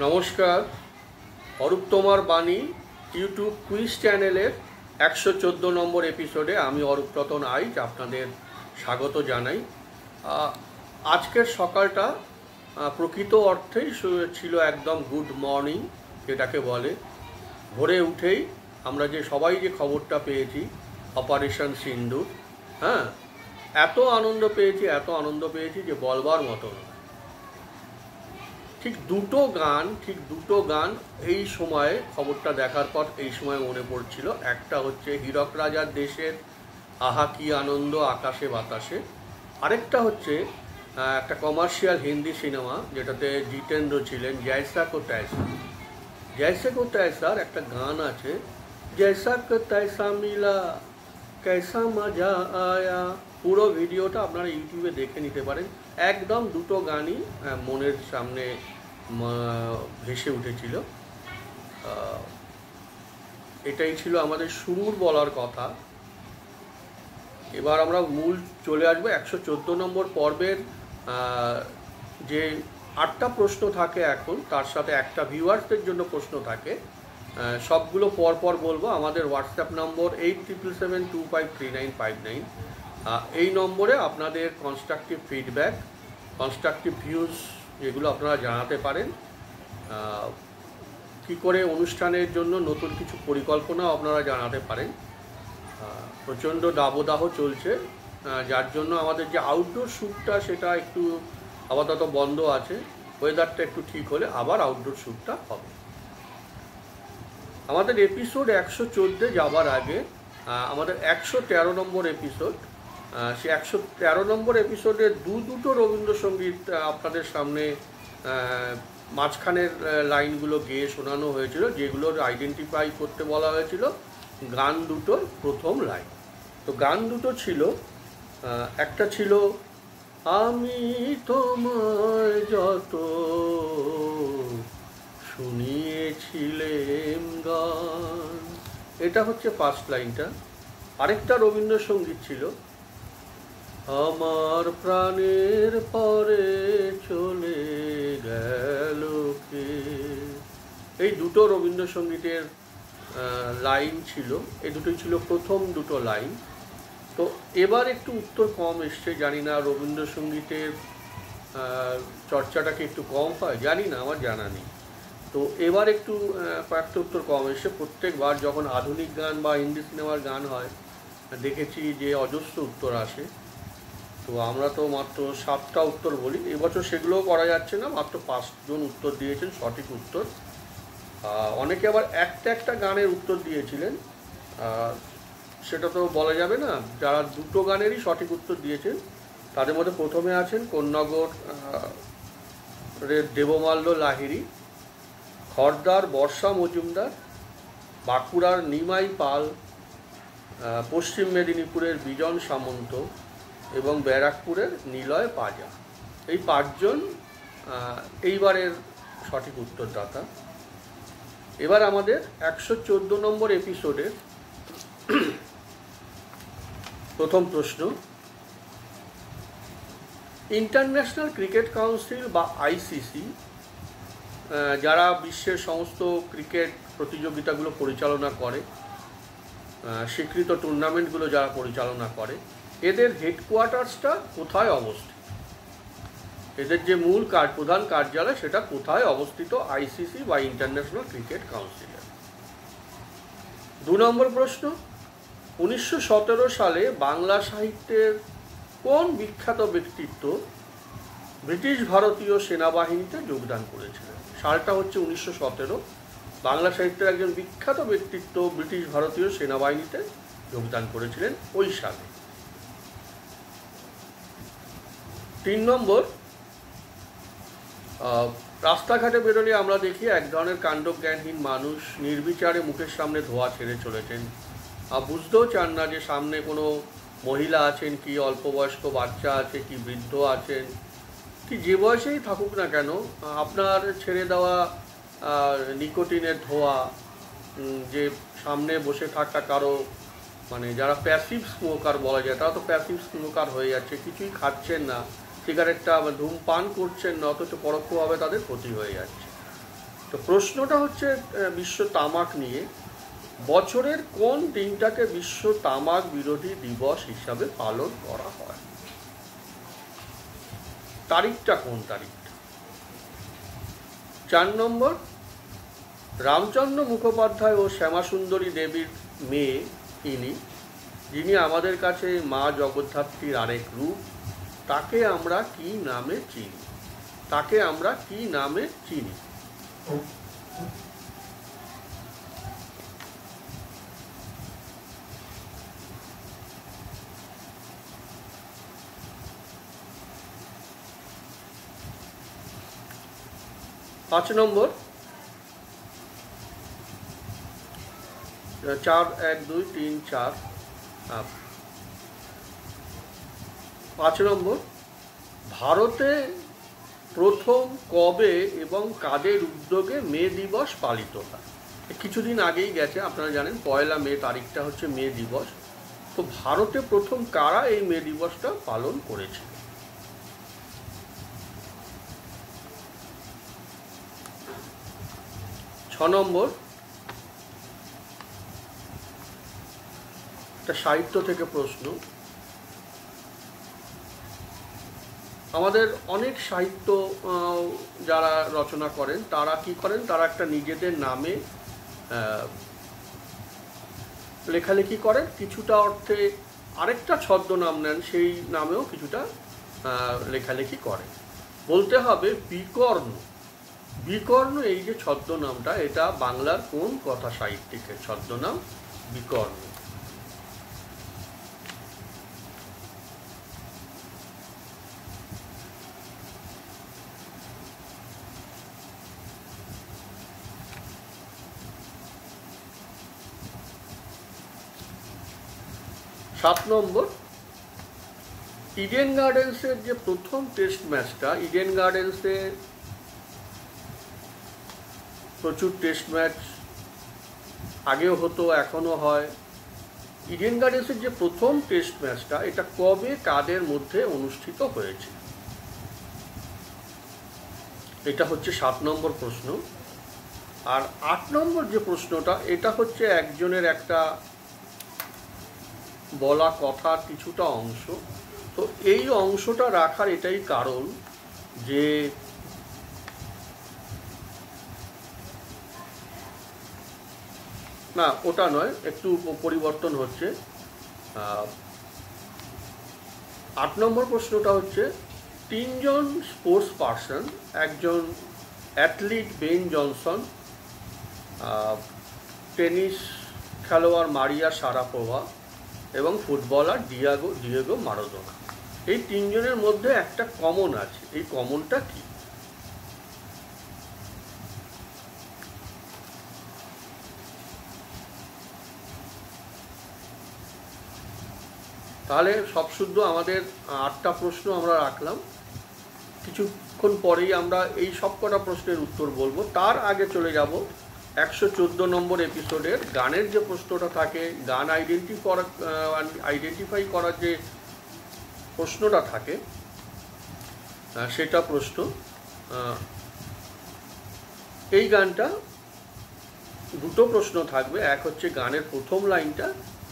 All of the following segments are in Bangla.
নমস্কার, অরূপ তোমার বাণী ইউটিউব কুইজ চ্যানেলের 114 নম্বর এপিসোডে আমি অরূপ রতন আইচ আপনাদের স্বাগত জানাই। আজকের সকালটা প্রকৃত অর্থেই ছিল একদম গুড মর্নিং, যেটাকে বলে। ভোরে উঠেই আমরা সবাই যে খবরটা পেয়েছি অপারেশন সিন্দুর, এত আনন্দ পেয়েছি যে বলবার মতো না। ঠিক দুটো গান এই সময়ে খবরটা দেখার পর এই সময় মনে পড়ছিল। একটা হচ্ছে হীরক রাজার দেশের আহা কি আনন্দ আকাশে বাতাসে, আরেকটা হচ্ছে একটা কমার্শিয়াল হিন্দি সিনেমা যেটাতে জিতেন্দ্র ছিলেন, জয়সা কো তৈসার একটা গান আছে, জয়সা কো তৈসা মিলা कैसा মজা আয়া। পুরো ভিডিওটা আপনারা ইউটিউবে দেখে নিতে পারেন। একদম দুটো গানই মনের সামনে ভেসে উঠেছিল। এটাই ছিল আমাদের শুরুর বলার কথা। এবার আমরা মূল চলে আসবো 114 নম্বর পর্বের। যে 8টা প্রশ্ন থাকে এখন, তার সাথে একটা ভিউয়ার্সদের জন্য প্রশ্ন থাকে। সবগুলো পরপর বলবো। আমাদের হোয়াটসঅ্যাপ নম্বর 8777253959। এই নম্বরে আপনাদের কনস্ট্রাকটিভ ফিডব্যাক, কনস্ট্রাকটিভ ভিউজ যেগুলো আপনারা জানাতে পারেন। কি করে অনুষ্ঠানের জন্য নতুন কিছু পরিকল্পনাও আপনারা জানাতে পারেন। প্রচণ্ড দাবদাহ চলছে, যার জন্য আমাদের যে আউটডোর শ্যুটটা সেটা একটু আপাতত বন্ধ আছে। ওয়েদারটা একটু ঠিক হলে আবার আউটডোর শ্যুটটা হবে। আমাদের এপিসোড 114 যাবার আগে আমাদের 113 নম্বর এপিসোড, সে 113 নম্বর এপিসোডে দুটো রবীন্দ্রসঙ্গীত আপনাদের সামনে মাঝখানের লাইনগুলো গেয়ে শোনানো হয়েছিল, যেগুলোর আইডেন্টিফাই করতে বলা হয়েছিল গান দুটোর প্রথম লাইন। তো গান দুটো ছিল, একটা ছিল আমি তোমায় যত শুনিয়েছিলেম গান, এটা হচ্ছে ফার্স্ট লাইনটা। আরেকটা রবীন্দ্রসঙ্গীত ছিল আমার প্রাণের পরে চলে গেল কে। এই দুটো রবীন্দ্রসঙ্গীতের লাইন ছিল, এই দুটোই ছিল প্রথম দুটো লাইন। তো এবার একটু উত্তর কম এসছে, জানি না রবীন্দ্রসঙ্গীতের চর্চাটাকে একটু কম হয়, জানি না, আমার জানা নেই। তো এবার একটু কয়েকটা উত্তর কম এসছে। প্রত্যেকবার যখন আধুনিক গান বা হিন্দি সিনেমার গান হয় দেখেছি যে অজস্র উত্তর আসে। তো আমরা তো মাত্র 7টা উত্তর বলি, এবছর সেগুলোও করা যাচ্ছে না, মাত্র 5 জন উত্তর দিয়েছেন সঠিক উত্তর। অনেকে আবার একটা গানের উত্তর দিয়েছিলেন, সেটা তো বলা যাবে না। যারা দুটো গানেরই সঠিক উত্তর দিয়েছেন তাদের মধ্যে প্রথমে আছেন কোন্নগর দেবমাল্য লাহিড়ী, খড়দার বর্ষা মজুমদার, বাঁকুড়ার নিমাই পাল, পশ্চিম মেদিনীপুরের বিজন সামন্ত এবং ব্যারাকপুরের নিলয় পাজা। এই 5 জন এইবারের সঠিক উত্তরদাতা। এবার আমাদের 114 নম্বর এপিসোডের প্রথম প্রশ্ন। ইন্টারন্যাশনাল ক্রিকেট কাউন্সিল বা আইসিসি, যারা বিশ্বের সমস্ত ক্রিকেট প্রতিযোগিতাগুলো পরিচালনা করে, স্বীকৃত টুর্নামেন্টগুলো যারা পরিচালনা করে, এদের হেডকোয়ার্টার্সটা কোথায় অবস্থিত? এদের যে মূল প্রধান কার্যালয় সেটা কোথায় অবস্থিত আইসিসি বা ইন্টারন্যাশনাল ক্রিকেট কাউন্সিলের? 2 নম্বর প্রশ্ন। 1917 সালে বাংলা সাহিত্যের কোন বিখ্যাত ব্যক্তিত্ব ব্রিটিশ ভারতীয় সেনাবাহিনীতে যোগদান করেছিলেন? সালটা হচ্ছে 1917। বাংলা সাহিত্যের একজন বিখ্যাত ব্যক্তিত্ব ব্রিটিশ ভারতীয় সেনাবাহিনীতে যোগদান করেছিলেন ওই সালে। 3 নম্বর। রাস্তাঘাটে বেরোলে আমরা দেখি এক ধরনের কাণ্ডজ্ঞানহীন মানুষ নির্বিচারে মুখের সামনে ধোঁয়া ছেড়ে চলেছেন। বুঝতেও চান না যে সামনে কোনো মহিলা আছেন, কি অল্প বয়স্ক বাচ্চা আছে, কি বৃদ্ধ আছেন, কি যে বয়সেই থাকুক না কেন, আপনার ছেড়ে দেওয়া নিকোটিনের ধোঁয়া, যে সামনে বসে থাকা কারো, যারা প্যাসিভ স্মোকার বলা যায়, তারা তো প্যাসিভ স্মোকার হয়ে যাচ্ছে, কিছুই খাচ্ছেন না, সিগারেটটা ধূমপান করছেন না, অথচ পরোক্ষভাবে তাদের ক্ষতি হয়ে যাচ্ছে। তো প্রশ্নটা হচ্ছে বিশ্ব তামাক নিয়ে, বছরের কোন দিনটাকে বিশ্ব তামাক বিরোধী দিবস হিসাবে পালন করা হয়? তারিখটা কোন তারিখটা? 4 নম্বর, রামচন্দ্র মুখোপাধ্যায় ও শ্যামাসুন্দরী দেবীর মেয়ে ইনি, যিনি আমাদের কাছে মা জগদ্ধাত্রীর আরেক রূপ, তাকে আমরা কি নামে চিনি? তাকে আমরা কি নামে চিনি? পাঁচ নম্বর, 4 1 2 3 4, 5 নম্বর, ভারতে প্রথম কবে এবং কাদের উদ্যোগে মে দিবস পালিত হয়? কিছুদিন আগেই গেছে, আপনারা জানেন 1 মে তারিখটা হচ্ছে মে দিবস। তো ভারতে প্রথম কারা এই মে দিবসটা পালন করেছে? 6 নম্বর, একটা সাহিত্য থেকে প্রশ্ন। আমাদের অনেক সাহিত্য যারা রচনা করেন তারা কি করেন, তারা একটা নিজেদের নামে লেখালেখি করেন, কিছুটা অর্থে আরেকটা ছদ্মনাম নেন, সেই নামেও কিছুটা লেখালেখি করেন। বলতে হবে বিকর্ণ। বিকর্ণ এই যে ছদ্মনামটা, এটা বাংলার কোন কথা সাহিত্যিকের ছদ্মনাম বিকর্ণ? সাত নম্বর, ইডেন গার্ডেন্সের যে প্রথম টেস্ট ম্যাচটা, ইডেন গার্ডেন্সে প্রচুর টেস্ট ম্যাচ আগেও হতো, এখনও হয়। ইডেন গার্ডেন্সের যে প্রথম টেস্ট ম্যাচটা, এটা কবে কাদের মধ্যে অনুষ্ঠিত হয়েছে? এটা হচ্ছে 7 নম্বর প্রশ্ন। আর 8 নম্বর যে প্রশ্নটা, এটা হচ্ছে একজনের একটা বলা কথার কিছুটা অংশ। তো এই অংশটা রাখার এটাই কারণ যে না, ওটা নয়, একটু পরিবর্তন হচ্ছে। 8 নম্বর প্রশ্নটা হচ্ছে 3 জন স্পোর্টস পার্সন, একজন অ্যাথলিট বেন জনসন, টেনিস খেলোয়াড় মারিয়া শারাপোভা এবং ফুটবলার ডিয়েগো মারাদোনা, এই 3 জনের মধ্যে একটা কমন আছে। এই কমনটা কি? তাহলে সব শুদ্ধ আমাদের 8টা প্রশ্ন আমরা রাখলাম। কিছুক্ষণ পরেই আমরা এই সব কটা প্রশ্নের উত্তর বলবো। তার আগে চলে যাব 114 নম্বর এপিসোডের গানের যে প্রশ্নটা থাকে, গান আইডেন্টিফাই করার যে প্রশ্নটা থাকে, সেটা প্রশ্ন। এই গানটা দুটো প্রশ্ন থাকবে, এক হচ্ছে গানের প্রথম লাইনটা,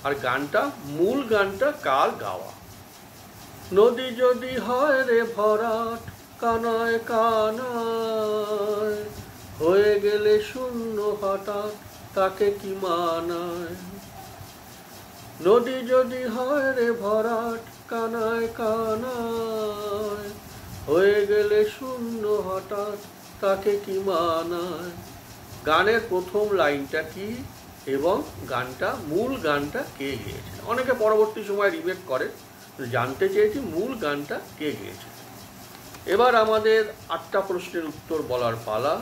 আর গানটা মূল গানটা কার গাওয়া। নদী যদি হয় রে ভরাট, কানায় কানায়, হয়ে গেলে শূন্য হঠাৎ, তাকে কি মানায়? নদী যদি হয় রে ভরাট, কানায় কানায়, হয়ে গেলে শূন্য হঠাৎ, তাকে কি মানায়? গানের প্রথম লাইনটা কি এবং গানটা মূল গানটা কে গেয়েছে? অনেকে পরবর্তী সময় রিমেক করে, জানতে চেয়েছি মূল গানটা কে গেয়েছে। এবার আমাদের 8টা প্রশ্নের উত্তর বলার পালা।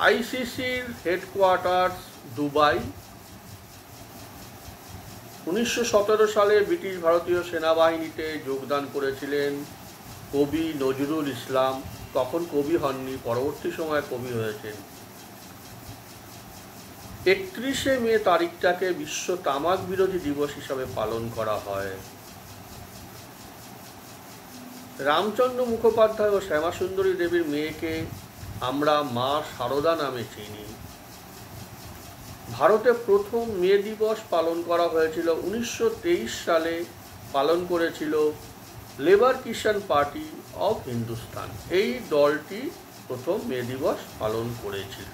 আইসিসির হেডকোয়ার্টার্স দুবাই। 1917 সালে ব্রিটিশ ভারতীয় সেনাবাহিনীতে যোগদান করেছিলেন কবি নজরুল ইসলাম। তখন কবি হননি, পরবর্তী সময়ে কবি হয়েছেন। 31শে মে তারিখটাকে বিশ্ব তামাক বিরোধী দিবস হিসাবে পালন করা হয়। রামচন্দ্র মুখোপাধ্যায় ও শ্যামাসুন্দরী দেবীর মেয়েকে আমরা মা শারদা নামে চিনি। ভারতে প্রথম মে দিবস পালন করা হয়েছিল 1923 সালে, পালন করেছিল Labour Kisan Party of Hindustan. এই দলটি প্রথম মে দিবস পালন করেছিল।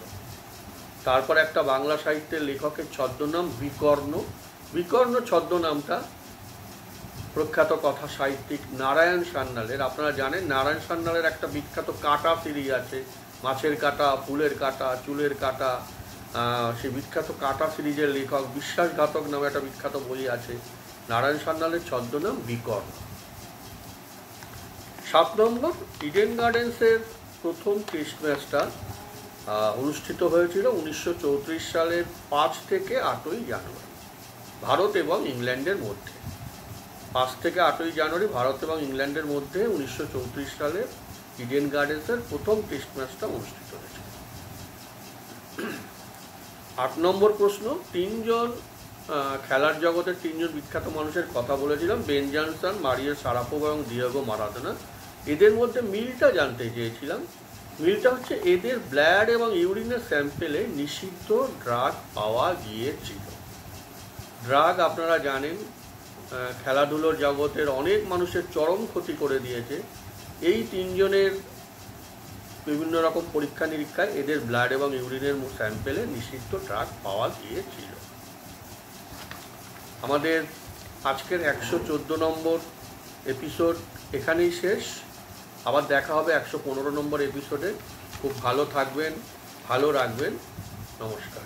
তারপর একটা বাংলা সাহিত্যের লেখকের ছদ্মনাম বিকর্ণ। বিকর্ণ ছদ্মনামটা প্রখ্যাত কথা সাহিত্যিক নারায়ণ সান্যালের। আপনারা জানেন নারায়ণ সান্যালের একটা বিখ্যাত কাঁটা সিরিজ আছে, মাছের কাঁটা, ফুলের কাঁটা, চুলের কাঁটা। সেই বিখ্যাত কাঁটা সিরিজের লেখক বিশ্বাসঘাতক নামে একটা বিখ্যাত বই আছে। নারায়ণ সান্যালের ছদ্মনাম বিকর্ণ। 7 নম্বর, ইডেন গার্ডেন্সের প্রথম টেস্ট ম্যাচটা অনুষ্ঠিত হয়েছিল 1934 সালের 5 থেকে 8ই জানুয়ারি ভারত এবং ইংল্যান্ডের মধ্যে। 5 থেকে 8ই জানুয়ারি ভারত এবং ইংল্যান্ডের মধ্যে 1934 সালে ইডেন গার্ডেন্সের প্রথম টেস্ট ম্যাচটা অনুষ্ঠিত হয়েছিল। 8 নম্বর প্রশ্ন, খেলার জগতের 3 জন বিখ্যাত মানুষের কথা বলেছিলাম, বেন জনসন, মারিও শারাপোভা এবং ডিয়েগো মারাদোনা। এদের মধ্যে মিলটা জানতে চেয়েছিলাম। মিলটা হচ্ছে এদের ব্লাড এবং ইউরিনের স্যাম্পেলে নিষিদ্ধ ড্রাগ পাওয়া গিয়েছিল। ড্রাগ আপনারা জানেন খেলাধুলোর জগতের অনেক মানুষের চরম ক্ষতি করে দিয়েছে। এই 3 জনের বিভিন্ন রকম পরীক্ষা নিরীক্ষায় এদের ব্লাড এবং ইউরিনের স্যাম্পেলে নিষিদ্ধ ড্রাগ পাওয়া গিয়েছিল। আমাদের আজকের 114 নম্বর এপিসোড এখানেই শেষ। আবার দেখা হবে 115 নম্বর এপিসোডে। খুব ভালো থাকবেন, ভালো রাখবেন। নমস্কার।